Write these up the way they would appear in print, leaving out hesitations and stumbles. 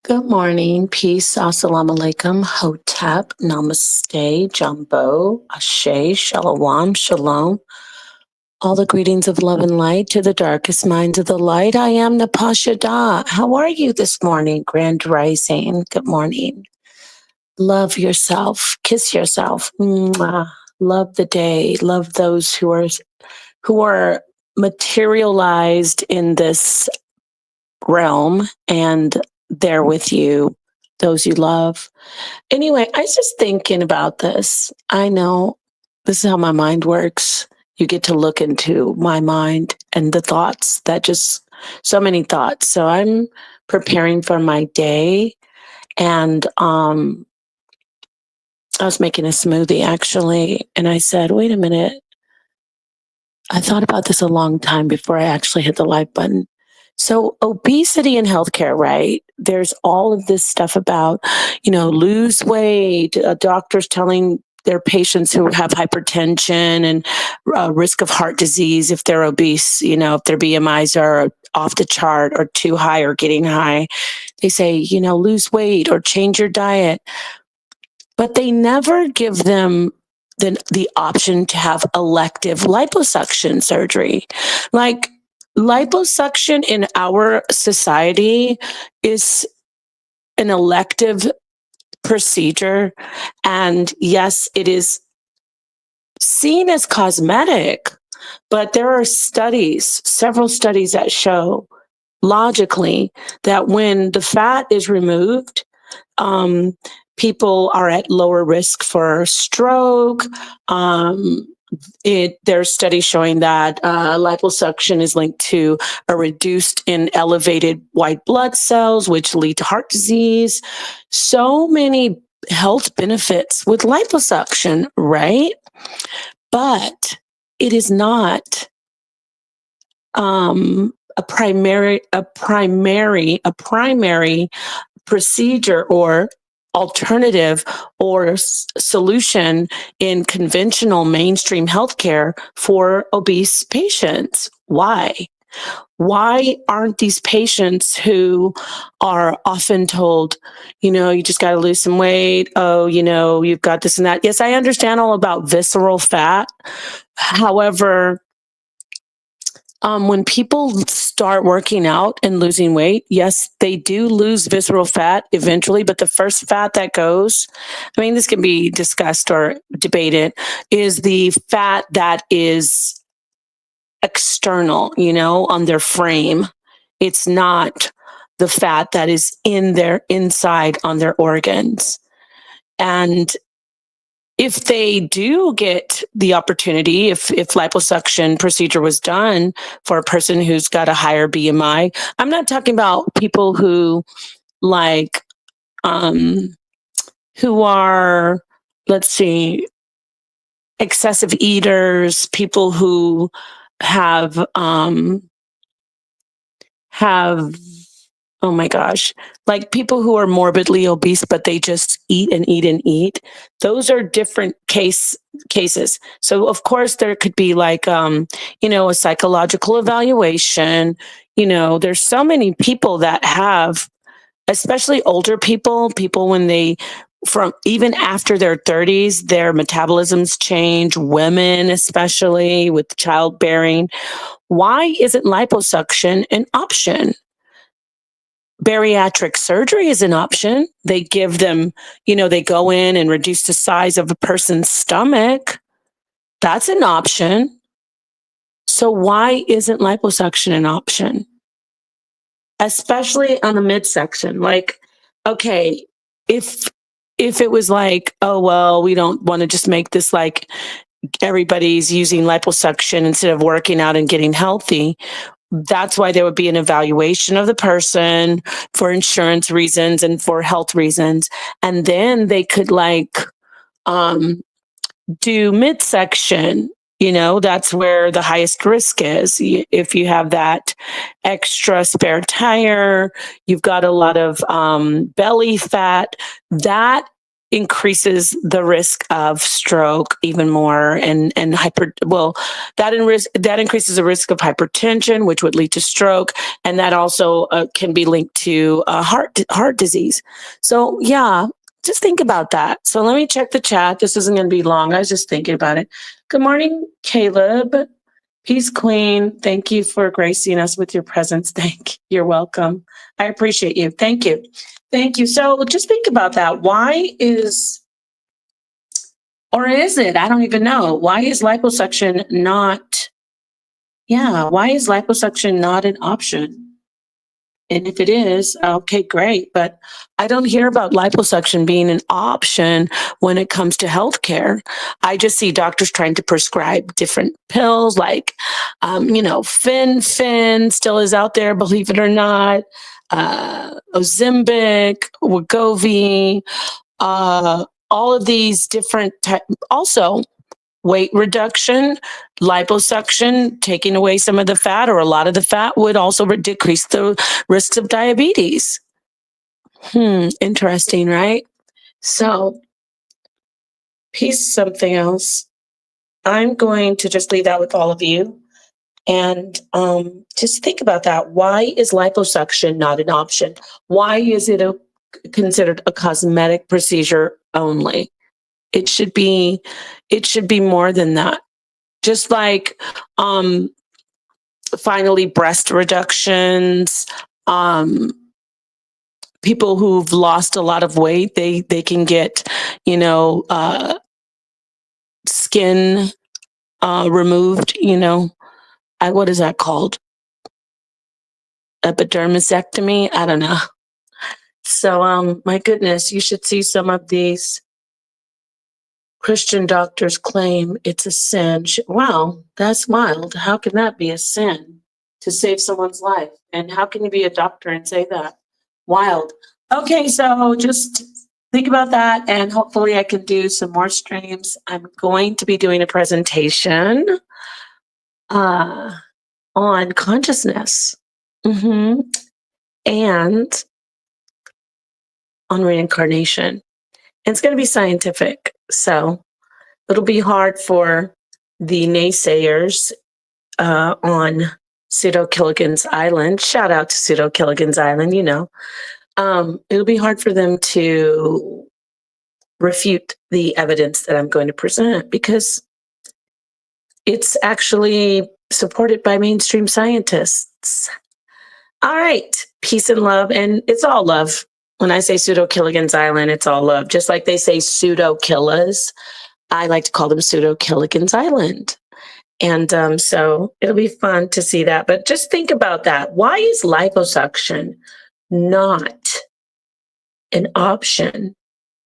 Good morning, peace, assalamu alaikum, hotep, namaste, jumbo, ashe, shalom, shalom. All the greetings of love and light to the darkest minds of the light. I am Napasha Da. How are you this morning, Grand Rising? Good morning. Love yourself, kiss yourself. Mwah. Love the day. Love those who are materialized in this realm and there with you, those you love. Anyway, I was just thinking about this. I know this is how my mind works. You get to look into my mind and the thoughts that just so many thoughts. So I'm preparing for my day and I was making a smoothie actually and I said, "Wait a minute. I thought about this a long time before I actually hit the like button." So obesity in healthcare, right? There's all of this stuff about, lose weight, doctors telling their patients who have hypertension and risk of heart disease if they're obese, if their BMIs are off the chart or too high or getting high. They say, lose weight or change your diet. But they never give them the option to have elective liposuction surgery. Like liposuction in our society is an elective procedure. And yes, it is seen as cosmetic, but there are studies, several studies that show logically that when the fat is removed, um, people are at lower risk for stroke. There's studies showing that liposuction is linked to a reduced in elevated white blood cells, which lead to heart disease. So many health benefits with liposuction, right? But it is not a primary procedure or alternative or solution in conventional mainstream healthcare for obese patients. Why? Why aren't these patients who are often told, you just got to lose some weight? Oh, you've got this and that. Yes, I understand all about visceral fat. However, when people start working out and losing weight, yes, they do lose visceral fat eventually, but the first fat that goes, this can be discussed or debated, is the fat that is external, on their frame. It's not the fat that is in their inside on their organs. And if they do get the opportunity, if liposuction procedure was done for a person who's got a higher BMI, I'm not talking about people who like, who are, let's see, excessive eaters, people who have, have oh my gosh, like people who are morbidly obese, but they just eat and eat and eat. Those are different cases. So of course there could be like, a psychological evaluation. There's so many people that have, especially older people when they, from even after their 30s, their metabolisms change, women, especially with childbearing. Why isn't liposuction an option? Bariatric surgery is an option. They give them, they go in and reduce the size of a person's stomach. That's an option. So why isn't liposuction an option? Especially on the midsection. Like, okay, if it was like, oh well, we don't want to just make this like everybody's using liposuction instead of working out and getting healthy. That's why there would be an evaluation of the person for insurance reasons and for health reasons. And then they could like do midsection. That's where the highest risk is. If you have that extra spare tire, you've got a lot of belly fat, that increases the risk of stroke even more, and that increases the risk of hypertension, which would lead to stroke, and that also can be linked to heart disease. So yeah, just think about that. So let me check the chat. This isn't going to be long. I was just thinking about it. Good morning, Caleb. Peace Queen. Thank you for gracing us with your presence. You're welcome. I appreciate you. Thank you. Thank you. So just think about that. Why is it? I don't even know. Why is liposuction not? Yeah. Why is liposuction not an option? And if it is, okay, great. But I don't hear about liposuction being an option when it comes to healthcare. I just see doctors trying to prescribe different pills, like, Fin still is out there, believe it or not. Ozempic, Wegovy, all of these different also weight reduction, liposuction, taking away some of the fat or a lot of the fat would also decrease the risks of diabetes. Interesting, right? So, piece something else. I'm going to just leave that with all of you. And just think about that. Why is liposuction not an option? Why is it considered a cosmetic procedure only? It should be more than that. Just like finally breast reductions, people who've lost a lot of weight, they can get, skin removed, what is that called? Epidermisectomy? I don't know. So my goodness, you should see some of these Christian doctors claim it's a sin. Wow, that's wild. How can that be a sin to save someone's life? And how can you be a doctor and say that? Wild. Okay, so just think about that, and hopefully I can do some more streams. I'm going to be doing a presentation on consciousness and on reincarnation. And it's going to be scientific. So it'll be hard for the naysayers on Pseudo Killigan's Island. Shout out to Pseudo Killigan's Island, it'll be hard for them to refute the evidence that I'm going to present because it's actually supported by mainstream scientists. All right, peace and love, and it's all love. When I say Pseudo Killigan's Island, it's all love. Just like they say pseudo killas, I like to call them Pseudo Killigan's Island. And so it'll be fun to see that. But just think about that. Why is liposuction not an option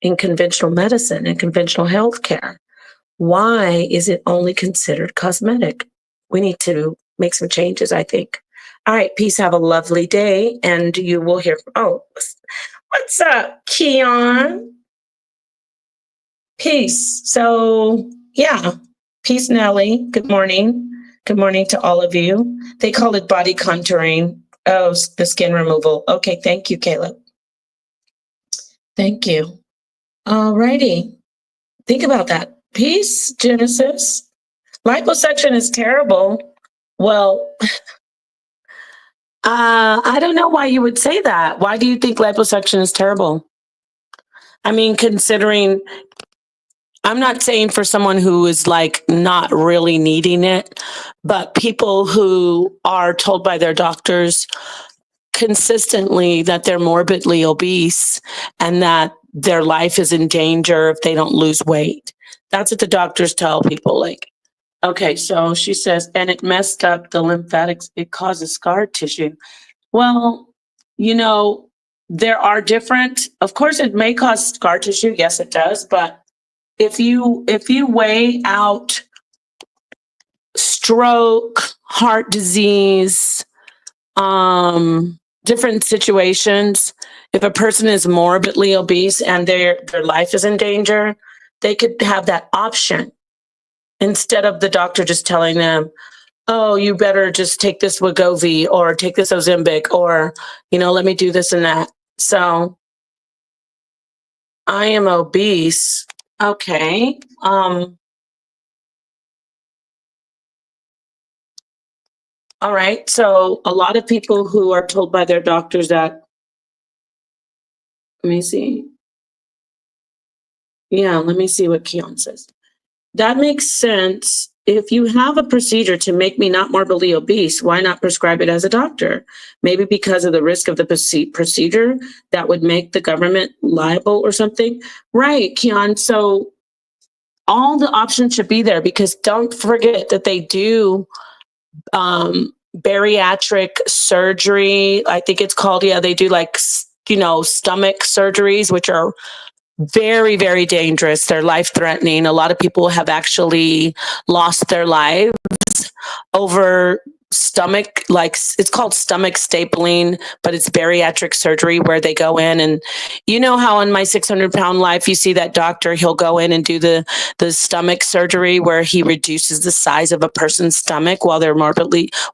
in conventional medicine and conventional healthcare? Why is it only considered cosmetic? We need to make some changes, I think. All right, peace. Have a lovely day. And you will hear from, what's up, Keon? Peace. So, yeah. Peace, Nellie. Good morning. Good morning to all of you. They call it body contouring. Oh, the skin removal. Okay, thank you, Caleb. Thank you. All righty. Think about that. Peace, Genesis. Liposuction is terrible. Well, I don't know why you would say that. Why do you think liposuction is terrible? I mean, considering, I'm not saying for someone who is like not really needing it, but people who are told by their doctors consistently that they're morbidly obese and that their life is in danger if they don't lose weight. That's what the doctors tell people. Like, okay, so she says, and it messed up the lymphatics. It causes scar tissue. Well, there are different, of course, it may cause scar tissue. Yes, it does. But if you weigh out stroke, heart disease, different situations, if a person is morbidly obese and their life is in danger, they could have that option instead of the doctor just telling them, oh, you better just take this Wegovy or take this Ozempic or, let me do this and that. So I am obese. Okay. All right. So a lot of people who are told by their doctors that, let me see. Yeah, let me see what Keon says. That makes sense. If you have a procedure to make me not morbidly obese, why not prescribe it as a doctor? Maybe because of the risk of the procedure that would make the government liable or something. Right, Keon. So all the options should be there, because don't forget that they do bariatric surgery. I think it's called, yeah, they do like, stomach surgeries, which are very, very dangerous. They're life threatening. A lot of people have actually lost their lives over stomach, like it's called stomach stapling, but it's bariatric surgery where they go in, and you know how in My 600-Pound Life you see that doctor, he'll go in and do the stomach surgery where he reduces the size of a person's stomach while they're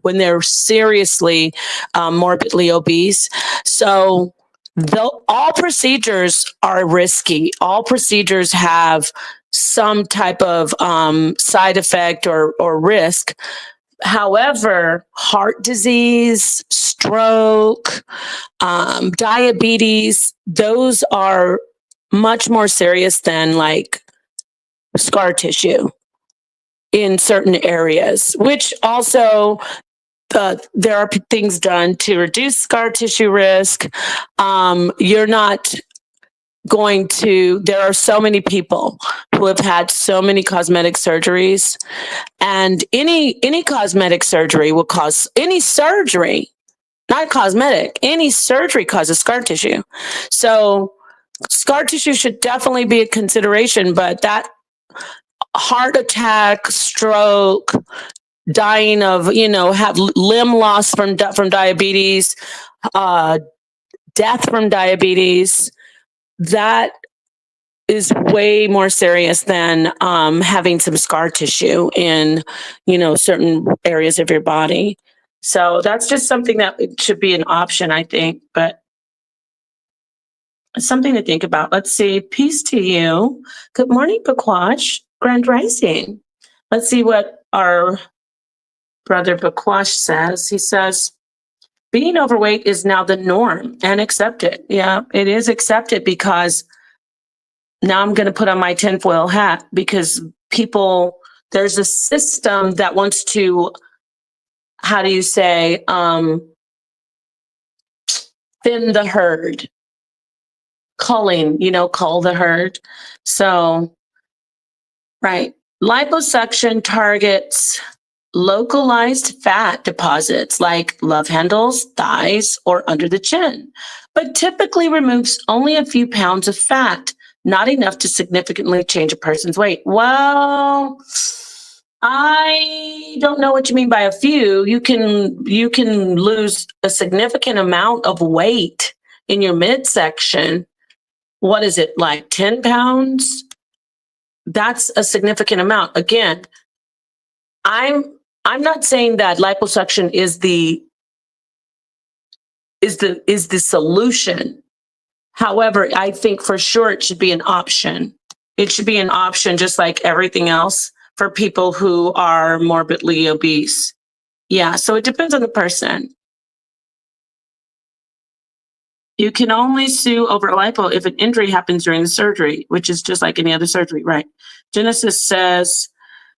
when they're seriously morbidly obese. So though all procedures are risky, all procedures have some type of side effect or risk. However, heart disease, stroke, diabetes, those are much more serious than like scar tissue in certain areas, which also there are things done to reduce scar tissue risk. You're not there are so many people who have had so many cosmetic surgeries, and any cosmetic surgery will cause any surgery, not cosmetic, any surgery causes scar tissue. So scar tissue should definitely be a consideration, but that heart attack, stroke, dying of, have limb loss from diabetes, uh, death from diabetes, that is way more serious than having some scar tissue in, certain areas of your body. So that's just something that should be an option, I think, but it's something to think about. Let's see. Peace to you. Good morning, Pequash. Grand Rising. Let's see what our brother Pequash says. He says, being overweight is now the norm and accepted. Yeah, it is accepted, because now I'm going to put on my tinfoil hat, because there's a system that wants to, how do you say, thin the herd, cull the herd. So, right. Liposuction targets localized fat deposits like love handles, thighs, or under the chin, but typically removes only a few pounds of fat, not enough to significantly change a person's weight. Well, I don't know what you mean by a few. You can lose a significant amount of weight in your midsection. What is it, like 10 pounds? That's a significant amount. Again, I'm not saying that liposuction is the solution. However, I think for sure it should be an option. It should be an option, just like everything else, for people who are morbidly obese. Yeah, so it depends on the person. You can only sue over lipo if an injury happens during the surgery, which is just like any other surgery, right? Genesis says,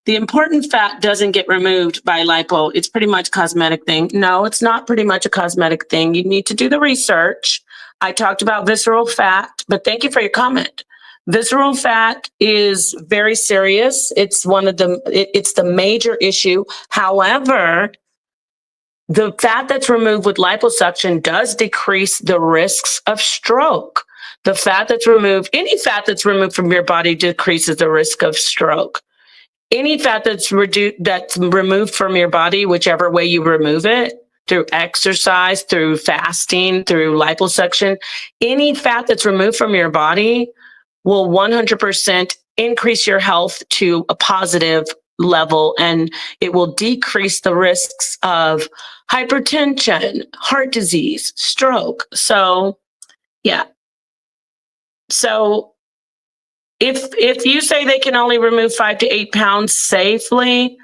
the important fat doesn't get removed by lipo. It's pretty much a cosmetic thing. No, it's not pretty much a cosmetic thing. You need to do the research. I talked about visceral fat, but thank you for your comment. Visceral fat is very serious. It's it's the major issue. However, the fat that's removed with liposuction does decrease the risks of stroke. The fat that's removed, any fat that's removed from your body, decreases the risk of stroke. Any fat that's removed from your body, whichever way you remove it, through exercise, through fasting, through liposuction, any fat that's removed from your body will 100% increase your health to a positive level, and it will decrease the risks of hypertension, heart disease, stroke. So, yeah. So If you say they can only remove 5 to 8 pounds safely,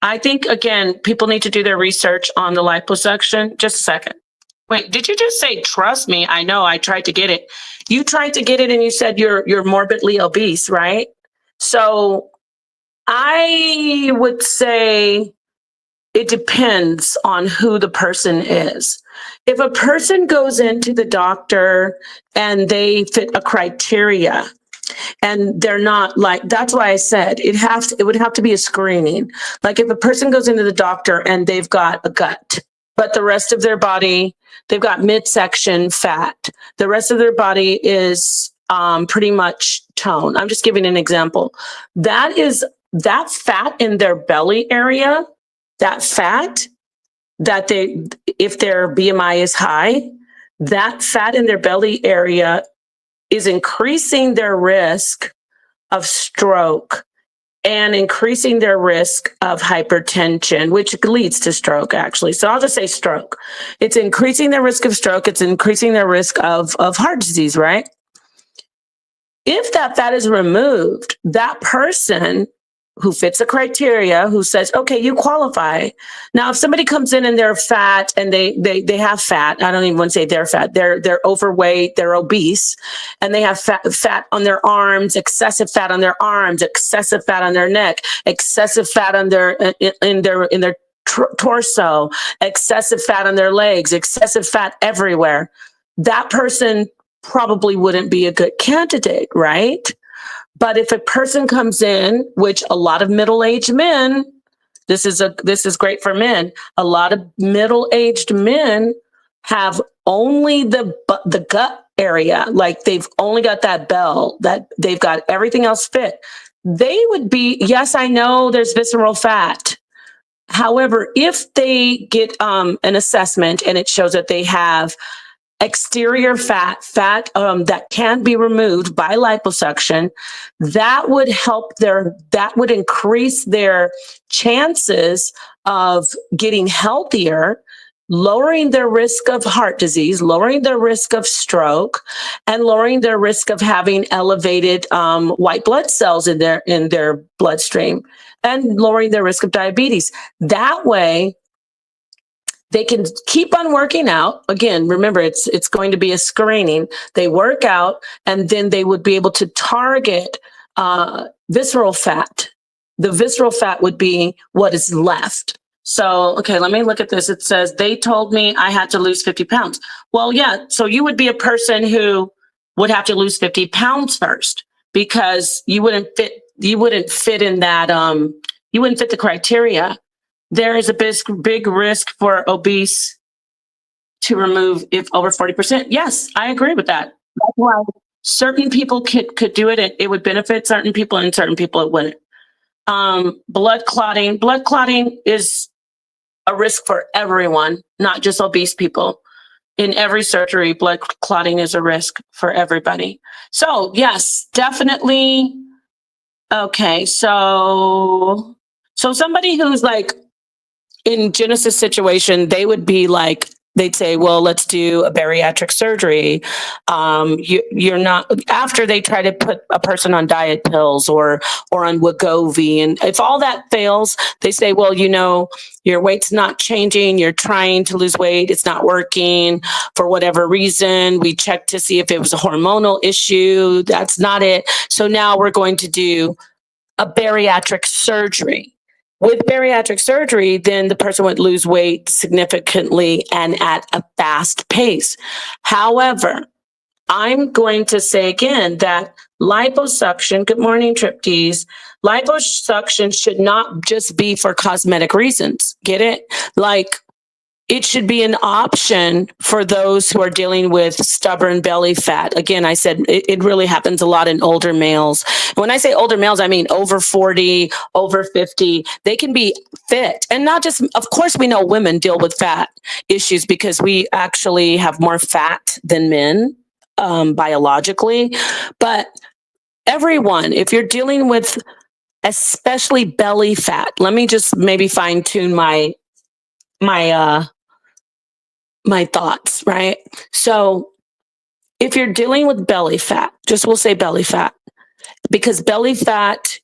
I think, again, people need to do their research on the liposuction. Just a second. Wait, did you just say, trust me? I know, I tried to get it. You tried to get it and you said you're morbidly obese, right? So I would say it depends on who the person is. If a person goes into the doctor and they fit a criteria, and they're not like, that's why I said it would have to be a screening. Like if a person goes into the doctor and they've got a gut, but the rest of their body, they've got midsection fat, the rest of their body is pretty much tone. I'm just giving an example. That fat in their belly area, that fat that they, if their BMI is high, that fat in their belly area is increasing their risk of stroke and increasing their risk of hypertension, which leads to stroke, actually. So I'll just say stroke. It's increasing their risk of stroke. It's increasing their risk of heart disease, right? If that fat is removed, that person who fits the criteria, who says, okay, you qualify. Now, if somebody comes in and they're fat and they have fat, I don't even want to say they're fat, they're overweight, they're obese, and they have fat on their arms, excessive fat on their arms, excessive fat on their neck, excessive fat on their torso, excessive fat on their legs, excessive fat everywhere. That person probably wouldn't be a good candidate, right? But if a person comes in, which a lot of middle-aged men, this is great for men. A lot of middle-aged men have only the gut area, like they've only got that bell, that they've got everything else fit. They would be, yes, I know there's visceral fat. However, if they get an assessment and it shows that they have exterior fat that can be removed by liposuction, that would increase their chances of getting healthier, lowering their risk of heart disease, lowering their risk of stroke, and lowering their risk of having elevated white blood cells in their bloodstream, and lowering their risk of diabetes. That way, they can keep on working out. Again, remember, it's going to be a screening. They work out, and then they would be able to target visceral fat. The visceral fat would be what is left. So, okay, let me look at this. It says, they told me I had to lose 50 pounds. Well, yeah, so you would be a person who would have to lose 50 pounds first, because you wouldn't fit in that, you wouldn't fit the criteria. There is a big risk for obese to remove if over 40%. Yes, I agree with that. That's why certain people could do it. It would benefit certain people, and certain people it wouldn't. Blood clotting. Blood clotting is a risk for everyone, not just obese people. In every surgery, blood clotting is a risk for everybody. So yes, definitely. Okay, so somebody who's like, in Genesis situation, they would be like, they'd say, well, let's do a bariatric surgery. You're not, after they try to put a person on diet pills or on Wegovy. And if all that fails, they say, well, your weight's not changing. You're trying to lose weight. It's not working for whatever reason. We checked to see if it was a hormonal issue. That's not it. So now we're going to do a bariatric surgery. With bariatric surgery, then the person would lose weight significantly and at a fast pace. However, I'm going to say again that liposuction, good morning, Triptease, liposuction should not just be for cosmetic reasons. Get it? Like, it should be an option for those who are dealing with stubborn belly fat. Again, I said it really happens a lot in older males. When I say older males, I mean over 40, over 50. They can be fit. And not just, of course, we know women deal with fat issues because we actually have more fat than men biologically. But everyone, if you're dealing with especially belly fat, let me just maybe fine tune my thoughts, right? So if you're dealing with belly fat, we'll say belly fat, because belly fat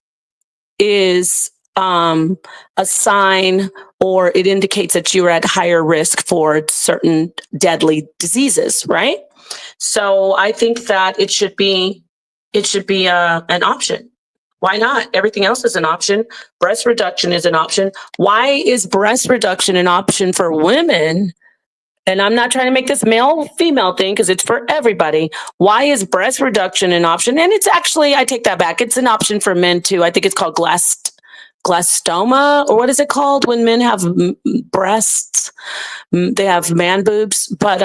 is a sign, or it indicates that you're at higher risk for certain deadly diseases, right? So I think that it should be an option. Why not? Everything else is an option. Breast reduction is an option. Why is breast reduction an option for women? And I'm not trying to make this male female thing because it's for everybody. Why is breast reduction an option? And it's actually, I take that back. It's an option for men too. I think it's called glastoma, or what is it called when men have breasts? They have man boobs. But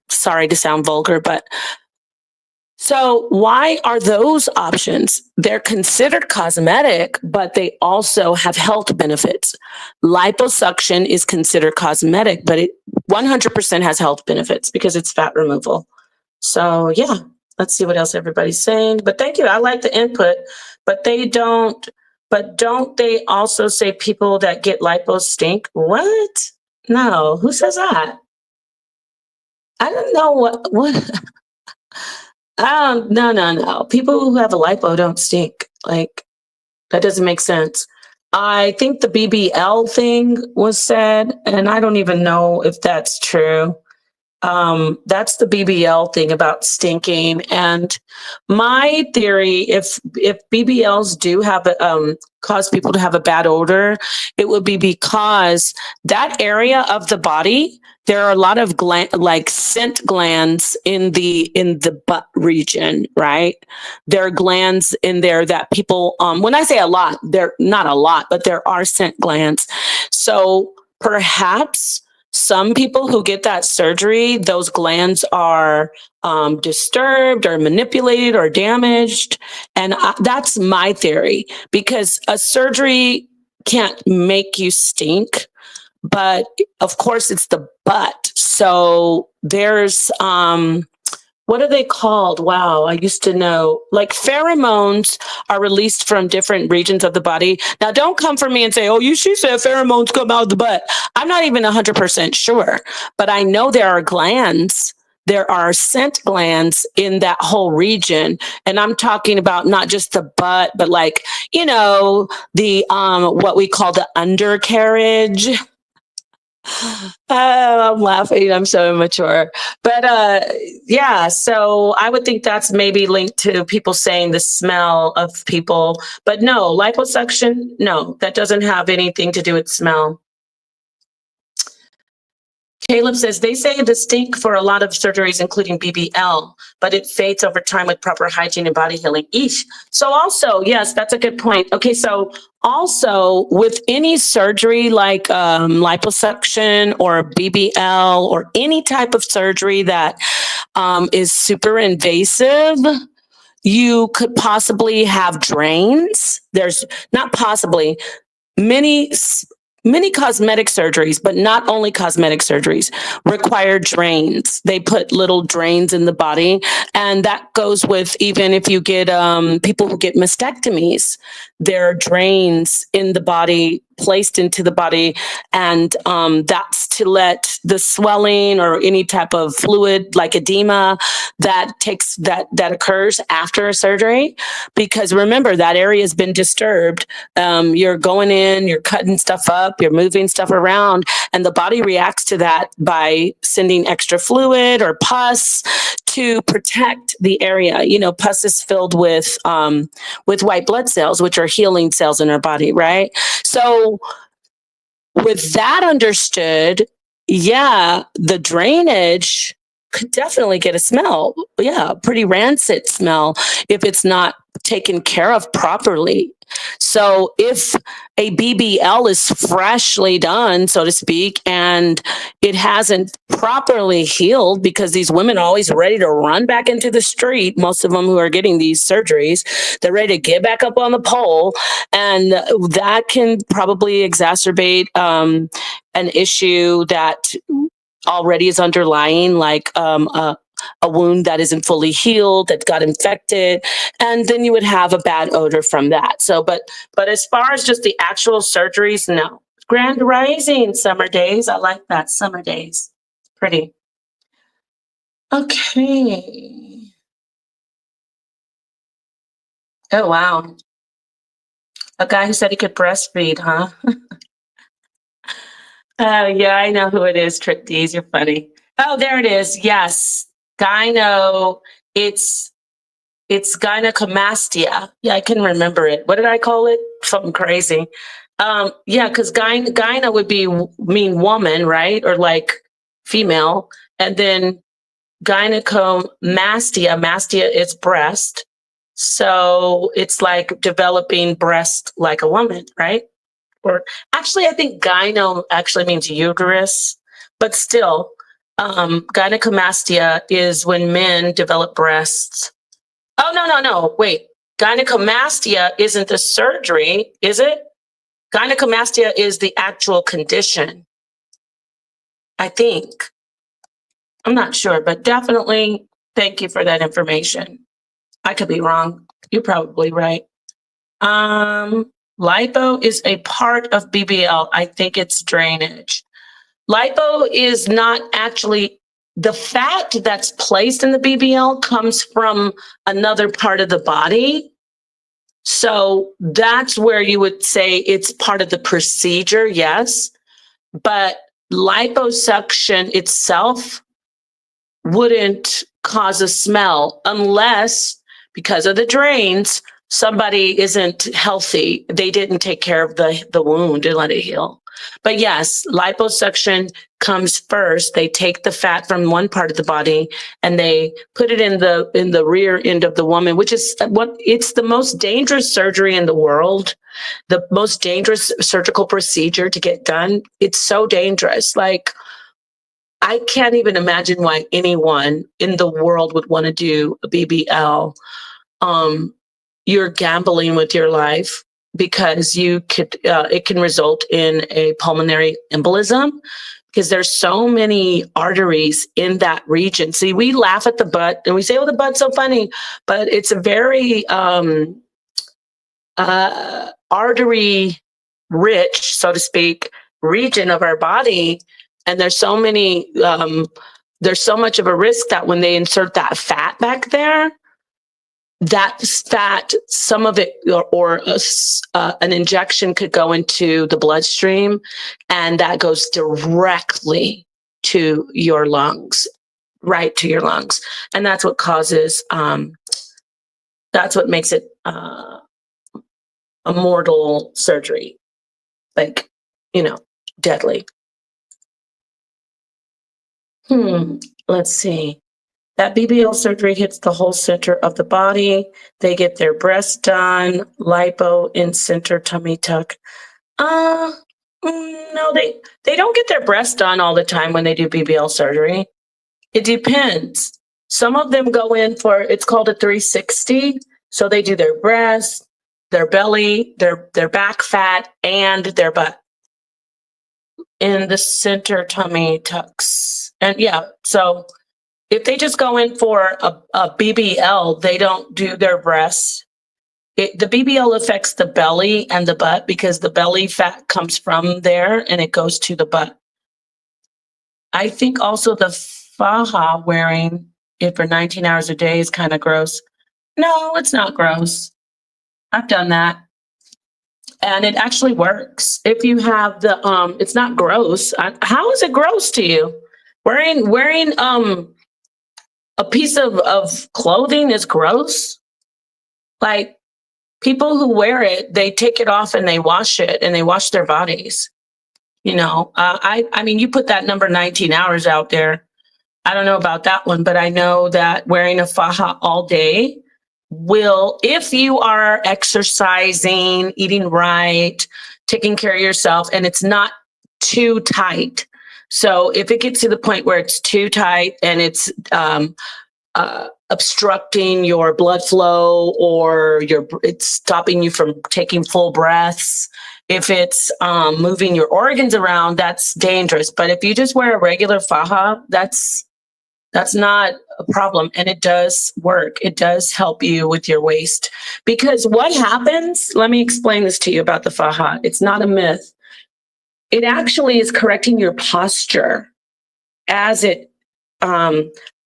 sorry to sound vulgar, but so why are those options? They're considered cosmetic, but they also have health benefits. Liposuction is considered cosmetic, but it 100% has health benefits because it's fat removal. So yeah, let's see what else everybody's saying. But thank you. I like the input, but don't they also say people that get lipo stink? What? No, who says that? I don't know what. No, no, no. People who have a lipo don't stink. Like, that doesn't make sense. I think the BBL thing was said, and I don't even know if that's true. That's the BBL thing about stinking. And my theory, if BBLs do have cause people to have a bad odor, it would be because that area of the body, there are a lot of like scent glands in the butt region, right? There are glands in there that people, when I say a lot, they're not a lot, but there are scent glands. So perhaps some people who get that surgery, those glands are disturbed or manipulated or damaged. And that's my theory, because a surgery can't make you stink, but of course it's the butt. So there's what are they called? Wow, I used to know. Like pheromones are released from different regions of the body. Now, don't come for me and say, "Oh, she said pheromones come out of the butt." I'm not even 100% sure, but I know there are glands. There are scent glands in that whole region, and I'm talking about not just the butt, but like the what we call the undercarriage. I'm laughing. I'm so immature. But yeah, so I would think that's maybe linked to people saying the smell of people. But no, liposuction, no, that doesn't have anything to do with smell. Caleb says they say the stink for a lot of surgeries, including BBL, but it fades over time with proper hygiene and body healing. Eesh. So also, yes, that's a good point. Okay, so also with any surgery like liposuction or BBL or any type of surgery that is super invasive, you could possibly have drains. There's not possibly many many cosmetic surgeries, but not only cosmetic surgeries, require drains. They put little drains in the body, and that goes with even if you get people who get mastectomies. There are drains in the body placed into the body, and that's to let the swelling or any type of fluid like edema that occurs after a surgery, because remember that area has been disturbed. You're going in, you're cutting stuff up, you're moving stuff around, and the body reacts to that by sending extra fluid or pus to protect the area. Pus is filled with white blood cells, which are healing cells in our body, right? So with that understood, yeah, the drainage could definitely get a smell. Yeah, pretty rancid smell if it's not taken care of properly. So if a BBL is freshly done, so to speak, and it hasn't properly healed, because these women are always ready to run back into the street, most of them who are getting these surgeries, they're ready to get back up on the pole, and that can probably exacerbate an issue that already is underlying, like a wound that isn't fully healed, that got infected, and then you would have a bad odor from that. So, but as far as just the actual surgeries, no. Grand Rising, summer days. I like that, summer days. Pretty. Okay. Oh, wow. A guy who said he could breastfeed, huh? Oh, yeah, I know who it is. Trick D's, you're funny. Oh, there it is. Yes. Gyno. It's it's gynecomastia. Yeah, I can remember it. What did I call it? Something crazy. Yeah, because gyna would be mean woman, right? Or like female. And then gynecomastia, mastia is breast. So it's like developing breast like a woman, right? Or actually, I think gyno actually means uterus, but still, gynecomastia is when men develop breasts. Oh, no, no, no. Wait. Gynecomastia isn't the surgery, is it? Gynecomastia is the actual condition, I think. I'm not sure, but definitely thank you for that information. I could be wrong. You're probably right. Lipo is a part of BBL. I think it's drainage. Lipo is not actually the fat that's placed in the BBL comes from another part of the body. So that's where you would say it's part of the procedure, yes. But liposuction itself wouldn't cause a smell unless, because of the drains, somebody isn't healthy. They didn't take care of the wound and let it heal. But yes, liposuction comes first. They take the fat from one part of the body and they put it in the rear end of the woman, which is what it's the most dangerous surgery in the world, the most dangerous surgical procedure to get done. It's so dangerous. Like, I can't even imagine why anyone in the world would want to do a BBL. You're gambling with your life because it can result in a pulmonary embolism because there's so many arteries in that region. See, we laugh at the butt and we say, "Oh, the butt's so funny," but it's a very artery rich, so to speak, region of our body. And there's so many, there's so much of a risk that when they insert that fat back there, that fat, some of it, or an injection could go into the bloodstream, and that goes directly to your lungs, right to your lungs. And that's what causes, that's what makes it a mortal surgery, like, deadly. Let's see. That BBL surgery hits the whole center of the body. They get their breast done, lipo in center tummy tuck. Uh, no, they don't get their breast done all the time when they do BBL surgery. It depends. Some of them go in for, it's called a 360. So they do their breast, their belly, their back fat, and their butt in the center tummy tucks. And yeah, so if they just go in for a BBL, they don't do their breasts. The BBL affects the belly and the butt because the belly fat comes from there and it goes to the butt. I think also the faja wearing it for 19 hours a day is kind of gross. No, it's not gross. I've done that. And it actually works. If you have it's not gross. How is it gross to you? Wearing a piece of clothing is gross. Like, people who wear it, they take it off and they wash it and they wash their bodies. I mean, you put that number 19 hours out there. I don't know about that one, but I know that wearing a faja all day will, if you are exercising, eating right, taking care of yourself, and it's not too tight. So if it gets to the point where it's too tight and it's obstructing your blood flow, or it's stopping you from taking full breaths, if it's moving your organs around, that's dangerous. But if you just wear a regular faja, that's not a problem. And it does work. It does help you with your waist. Because what happens, let me explain this to you about the faja. It's not a myth. It actually is correcting your posture as it,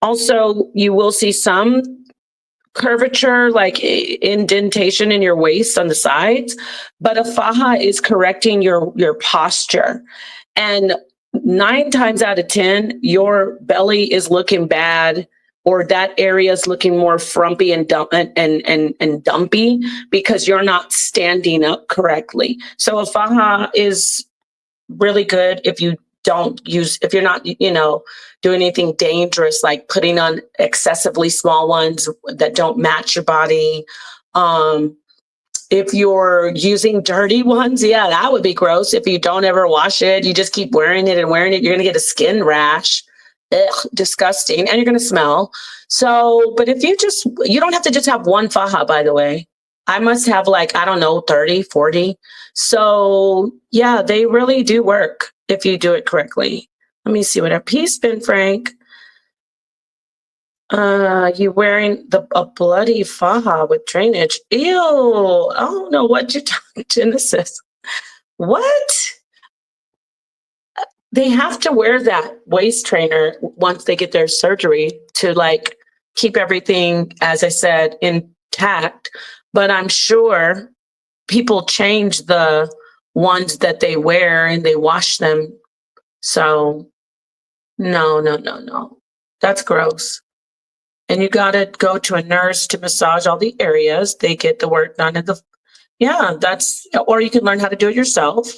also, you will see some curvature, like indentation in your waist on the sides, but a faja is correcting your posture. And 9 times out of 10, your belly is looking bad, or that area is looking more frumpy and and dumpy because you're not standing up correctly. So a faja is really good if you don't use, if you're not, doing anything dangerous like putting on excessively small ones that don't match your body. Um, if you're using dirty ones, yeah, that would be gross. If you don't ever wash it, you just keep wearing it and wearing it, you're going to get a skin rash. Ugh, disgusting. And you're going to smell. So, but if you don't have to just have one faja, by the way. I must have like, I don't know, 30, 40. So yeah, they really do work if you do it correctly. Let me see what a peace been, Frank. You wearing a bloody faja with drainage. Ew. I don't know what you're talking, Genesis. What? They have to wear that waist trainer once they get their surgery to like keep everything, as I said, intact. But I'm sure people change the ones that they wear and they wash them. So no, no, no, no. That's gross. And you got to go to a nurse to massage all the areas. They get the work done at the, yeah, or you can learn how to do it yourself.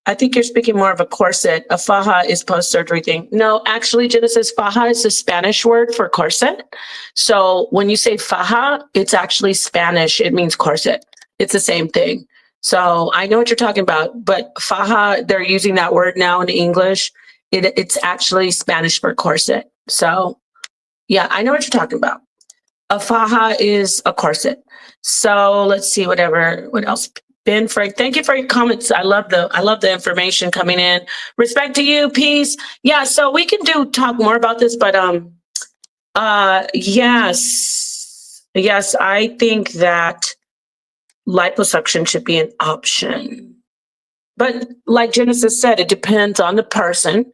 I think you're speaking more of a corset. A faja is post-surgery thing. No, actually, Genesis, faja is the Spanish word for corset. So when you say faja, it's actually Spanish. It means corset. It's the same thing. So I know what you're talking about, but faja, they're using that word now in English. It's actually Spanish for corset. So yeah, I know what you're talking about. A faja is a corset. So let's see, what else? Ben, Frank, thank you for your comments. I love the information coming in. Respect to you, peace. Yeah, so we can talk more about this, but yes, I think that liposuction should be an option. But like Genesis said, it depends on the person.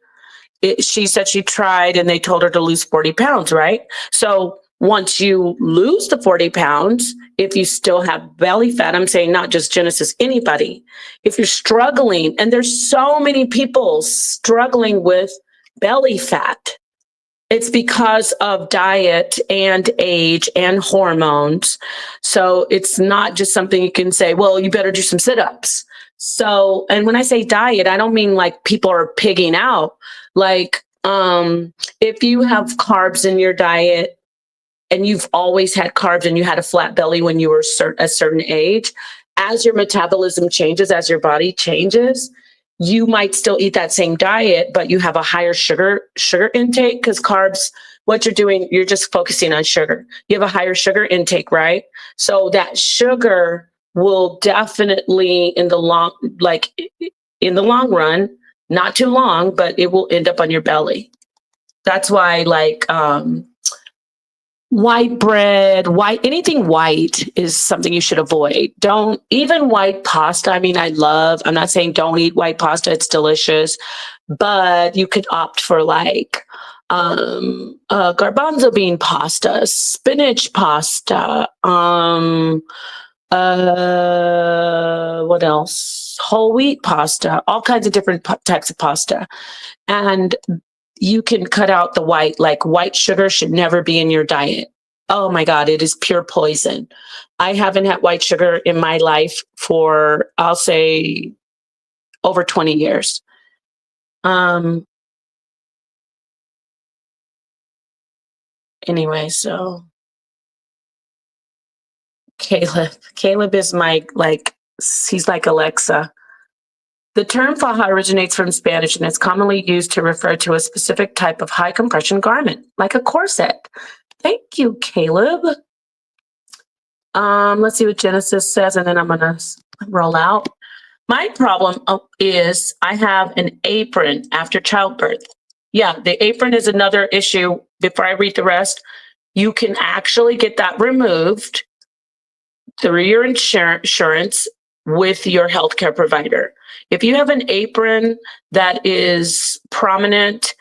She said she tried and they told her to lose 40 pounds, right? So once you lose the 40 pounds, if you still have belly fat, I'm saying not just Genesis, anybody, if you're struggling, and there's so many people struggling with belly fat, it's because of diet and age and hormones. So it's not just something you can say, well, you better do some sit-ups. So, and when I say diet, I don't mean like people are pigging out. Like, if you have carbs in your diet and you've always had carbs and you had a flat belly when you were a certain age, as your metabolism changes, as your body changes, you might still eat that same diet, but you have a higher sugar intake, because carbs, what you're doing, you're just focusing on sugar. You have a higher sugar intake, right? So that sugar will definitely in the long run, not too long, but it will end up on your belly. That's why white bread, anything white is something you should avoid. Don't even white pasta. I mean, I'm not saying don't eat white pasta. It's delicious, but you could opt for like garbanzo bean pasta, spinach pasta, what else? Whole wheat pasta, all kinds of different types of pasta. And you can cut out the white, like white sugar should never be in your diet. Oh my God, it is pure poison. I haven't had white sugar in my life for, I'll say, over 20 years. Anyway, so Caleb is he's like Alexa. The term faja originates from Spanish and is commonly used to refer to a specific type of high compression garment, like a corset. Thank you, Caleb. Let's see what Genesis says, and then I'm gonna roll out. My problem is I have an apron after childbirth. Yeah, the apron is another issue. Before I read the rest, you can actually get that removed through your insurance with your healthcare provider. If you have an apron that is prominent,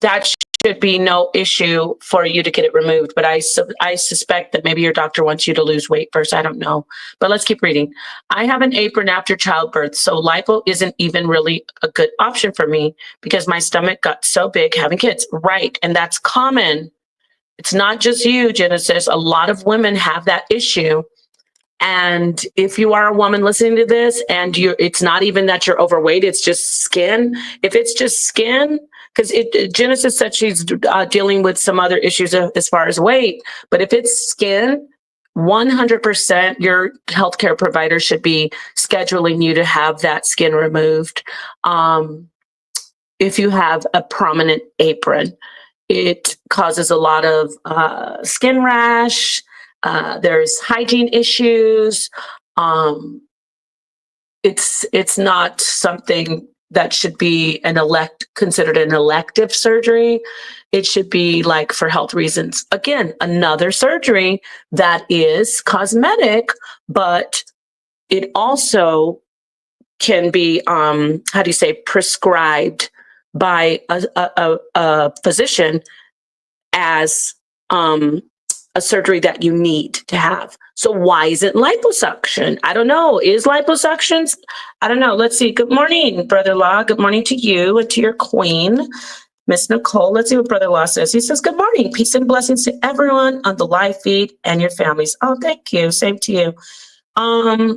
that should be no issue for you to get it removed. But I suspect that maybe your doctor wants you to lose weight first. I don't know. But let's keep reading. I have an apron after childbirth, so lipo isn't even really a good option for me because my stomach got so big having kids. Right. And that's common. It's not just you, Genesis. A lot of women have that issue. And if you are a woman listening to this and it's not even that you're overweight, it's just skin. If it's just skin, because Genesis said she's dealing with some other issues as far as weight, but if it's skin, 100% your healthcare provider should be scheduling you to have that skin removed. If you have a prominent apron, it causes a lot of skin rash. There's hygiene issues. It's not something that should be considered an elective surgery. It should be like for health reasons. Again, another surgery that is cosmetic, but it also can be, prescribed by a physician as a surgery that you need to have. So why isn't liposuction? I don't know. Is liposuction? I don't know. Let's see. Good morning, brother-in-law. Good morning to you and to your queen, Miss Nicole. Let's see what brother-in-law says. He says, good morning. Peace and blessings to everyone on the live feed and your families. Oh, thank you. Same to you.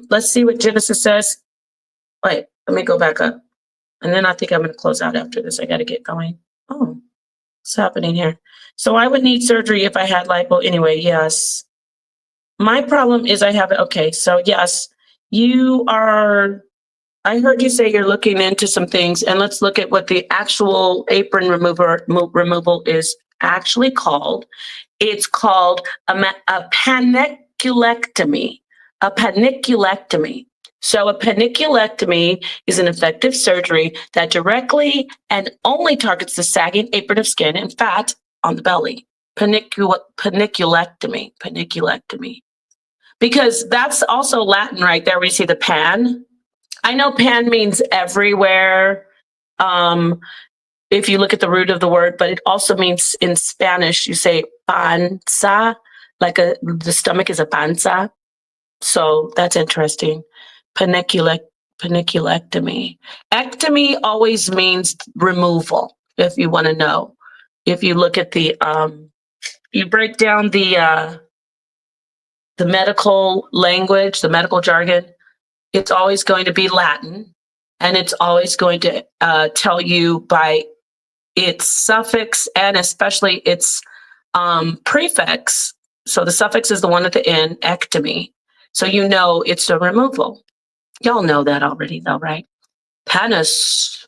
Let's see what Genesis says. Wait, let me go back up. And then I think I'm going to close out after this. I got to get going. Oh, what's happening here? So I would need surgery if I had lipo anyway. Yes. My problem is I have it. Okay. So yes, I heard you say you're looking into some things, and let's look at what the actual apron removal is actually called. It's called a paniculectomy. A paniculectomy. So a paniculectomy is an effective surgery that directly and only targets the sagging apron of skin and fat on the belly. Paniculectomy. Because that's also Latin right there. We see the pan. I know pan means everywhere. If you look at the root of the word, but it also means in Spanish, you say panza, like the stomach is a panza. So that's interesting. Paniculectomy. Ectomy always means removal, if you want to know. If you look at you break down the medical language, the medical jargon, it's always going to be Latin, and it's always going to tell you by its suffix and especially its prefix. So the suffix is the one at the end, ectomy. So you know it's a removal. Y'all know that already though, right? Panis.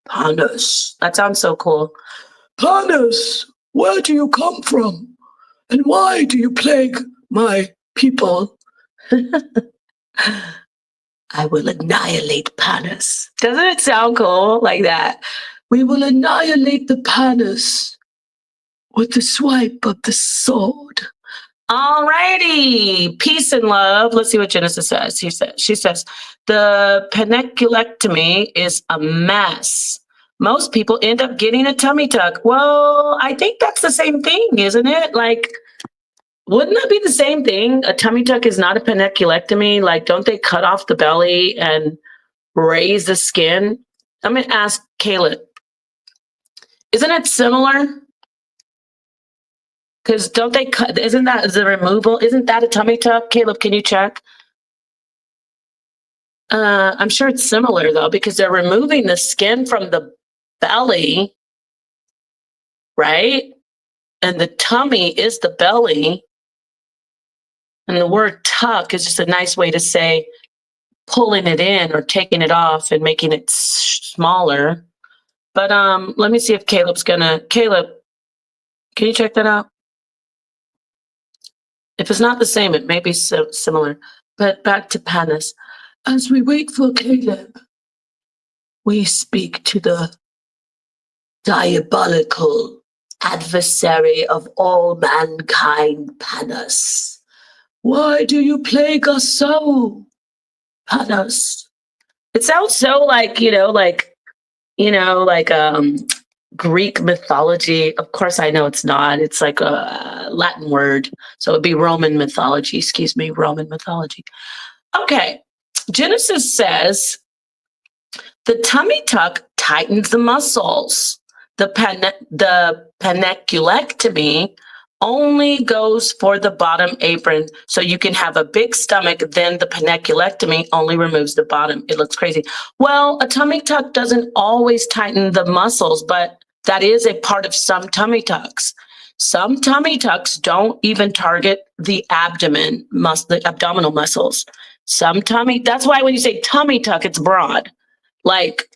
That sounds so cool. Panis, where do you come from? And why do you plague my people? I will annihilate Panis. Doesn't it sound cool like that? We will annihilate the Panis with the swipe of the sword. All righty. Peace and love. Let's see what Genesis says. She says, the paniculectomy is a mess. Most people end up getting a tummy tuck. Well, I think that's the same thing, isn't it? Like, wouldn't that be the same thing? A tummy tuck is not a paniculectomy. Like, don't they cut off the belly and raise the skin? I'm going to ask Caleb. Isn't it similar? Because don't they cut? Isn't that the removal? Isn't that a tummy tuck? Caleb, can you check? I'm sure it's similar though, because they're removing the skin from the belly, right? And the tummy is the belly. And the word tuck is just a nice way to say pulling it in or taking it off and making it smaller. But let me see if Caleb, can you check that out? If it's not the same, it may be similar. But back to Panis. As we wait for Caleb, we speak to the diabolical adversary of all mankind, Panis. Why do you plague us so, Panis? It sounds so like Greek mythology. Of course, I know it's not. It's like a Latin word. So it'd be Roman mythology. Excuse me, Roman mythology. Okay. Genesis says the tummy tuck tightens the muscles. The paniculectomy only goes for the bottom apron. So you can have a big stomach, then the paniculectomy only removes the bottom. It looks crazy. Well, a tummy tuck doesn't always tighten the muscles, but that is a part of some tummy tucks. Some tummy tucks don't even target the the abdominal muscles. That's why when you say tummy tuck, it's broad. Like,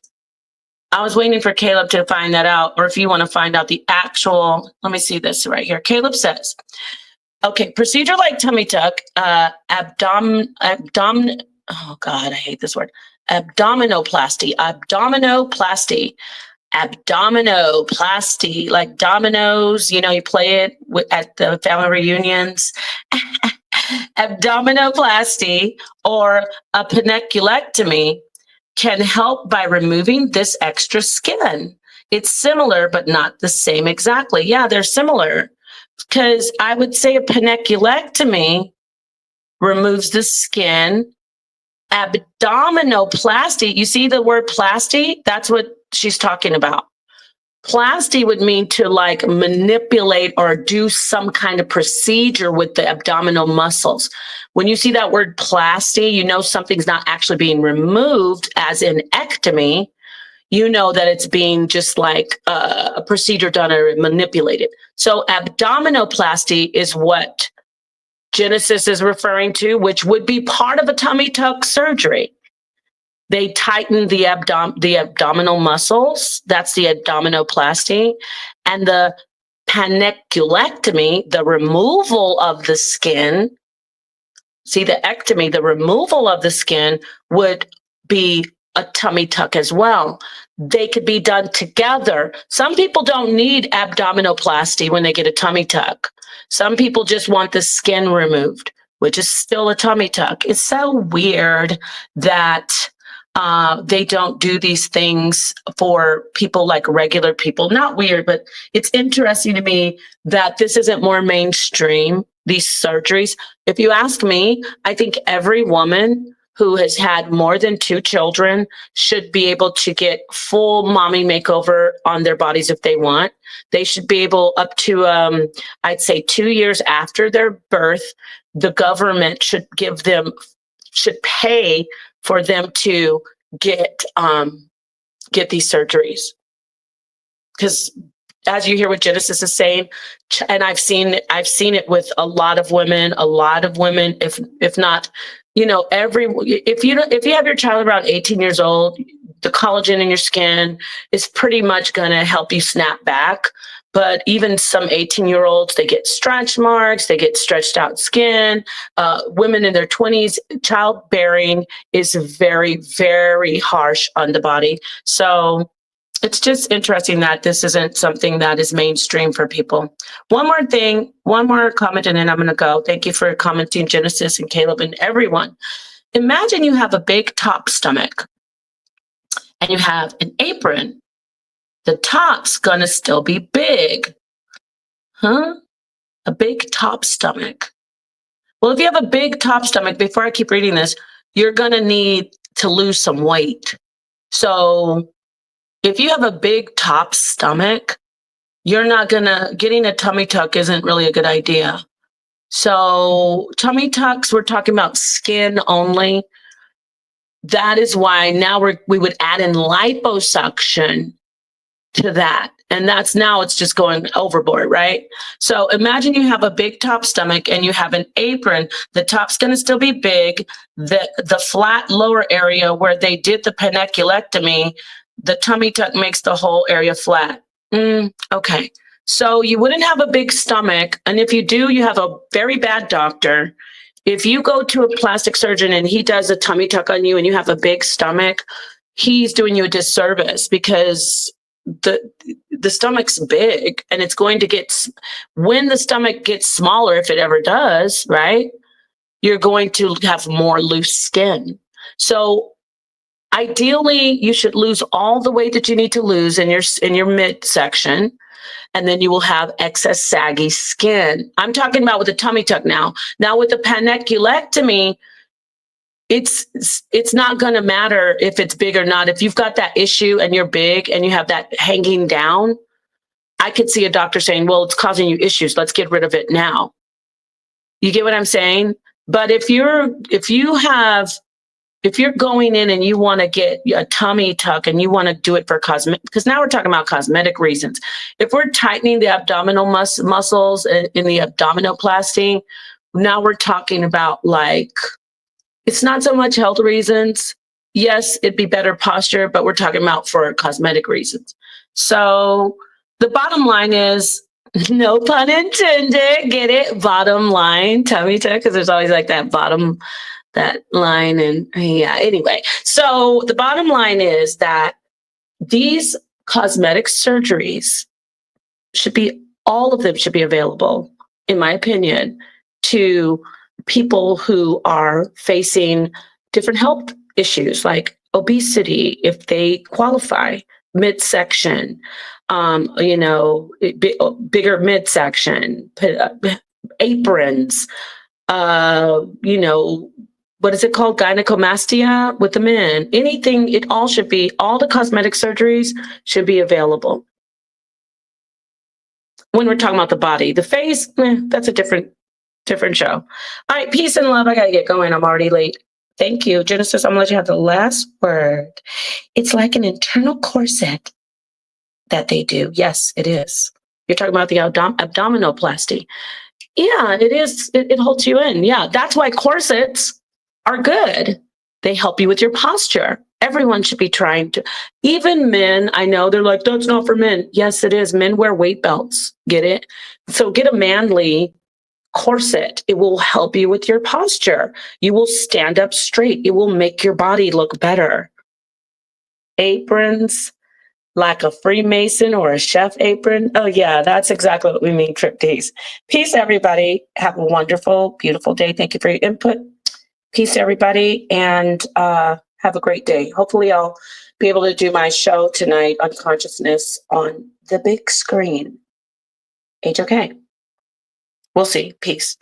I was waiting for Caleb to find that out, or if you want to find out the actual, let me see this right here. Caleb says, okay, procedure like tummy tuck, oh God, I hate this word. Abdominoplasty, like dominoes, you play it at the family reunions. Abdominoplasty or a paniculectomy can help by removing this extra skin. It's similar, but not the same exactly. Yeah, they're similar because I would say a paniculectomy removes the skin. Abdominoplasty, you see the word plasty? That's what she's talking about. Plasty would mean to like manipulate or do some kind of procedure with the abdominal muscles. When you see that word plasty, you know something's not actually being removed, as in ectomy. You know that it's being just like a procedure done or manipulated. So abdominoplasty is what Genesis is referring to, which would be part of a tummy tuck surgery. They tighten the abdominal muscles. That's the abdominoplasty. And the paniculectomy, the removal of the skin. See, the ectomy, the removal of the skin, would be a tummy tuck as well. They could be done together. Some people don't need abdominoplasty when they get a tummy tuck. Some people just want the skin removed, which is still a tummy tuck. It's so weird that they don't do these things for people like regular people. Not weird, but it's interesting to me that this isn't more mainstream, these surgeries. If you ask me, I think every woman who has had more than 2 children should be able to get full mommy makeover on their bodies if they want. They should be able up to, I'd say 2 years after their birth, the government should pay for them to get these surgeries. Because as you hear what Genesis is saying, and I've seen it with a lot of women, if not, if you have your child around 18 years old, the collagen in your skin is pretty much going to help you snap back. But even some 18-year-olds, they get stretch marks, they get stretched out skin. Women in their 20s, childbearing is very, very harsh on the body. So it's just interesting that this isn't something that is mainstream for people. One more comment, and then I'm going to go. Thank you for commenting, Genesis and Caleb and everyone. Imagine you have a big top stomach and you have an apron. The top's going to still be big. Huh? A big top stomach. Well, if you have a big top stomach, before I keep reading this, you're going to need to lose some weight. So if you have a big top stomach, getting a tummy tuck isn't really a good idea. So tummy tucks, we're talking about skin only. That is why now we would add in liposuction to that. And now it's just going overboard, right? So imagine you have a big top stomach and you have an apron. The top's going to still be big. The flat lower area where they did the paniculectomy, the tummy tuck makes the whole area flat. Okay. So you wouldn't have a big stomach. And if you do, you have a very bad doctor. If you go to a plastic surgeon and he does a tummy tuck on you and you have a big stomach, he's doing you a disservice because the stomach's big and it's going to when the stomach gets smaller, if it ever does, right, you're going to have more loose skin. So Ideally, you should lose all the weight that you need to lose in your midsection, and then you will have excess saggy skin. I'm talking about with a tummy tuck now. Now with the panniculectomy, it's not going to matter if it's big or not. If you've got that issue and you're big and you have that hanging down, I could see a doctor saying, well, it's causing you issues. Let's get rid of it now. You get what I'm saying? But if you're going in and you want to get a tummy tuck and you want to do it for cosmetic, because now we're talking about cosmetic reasons. If we're tightening the abdominal muscles in the abdominoplasty, now we're talking about like, it's not so much health reasons. Yes, it'd be better posture, but we're talking about for cosmetic reasons. So the bottom line is, no pun intended, get it? Bottom line, tummy tuck, because there's always like that bottom, that line. And yeah, anyway. So the bottom line is that these cosmetic surgeries all of them should be available, in my opinion, to people who are facing different health issues like obesity, if they qualify, midsection, bigger midsection, aprons, what is it called? Gynecomastia with the men. Anything, all the cosmetic surgeries should be available. When we're talking about the body, the face, that's a different show. All right, peace and love. I gotta get going. I'm already late. Thank you, Genesis. I'm gonna let you have the last word. It's like an internal corset that they do. Yes, it is. You're talking about the abdominoplasty. Yeah, it is. It holds you in. Yeah, that's why corsets are good. They help you with your posture. Everyone should be trying to, even men. I know they're like, that's not for men. Yes, it is. Men wear weight belts. Get it? So get a manly corset. It will help you with your posture. You will stand up straight. It will make your body look better. Aprons, like a Freemason or a chef apron. Oh yeah, that's exactly what we mean, Triptease. Peace, everybody. Have a wonderful, beautiful day. Thank you for your input. Peace, everybody, and have a great day. Hopefully I'll be able to do my show tonight on consciousness on the big screen. HOK. We'll see. Peace.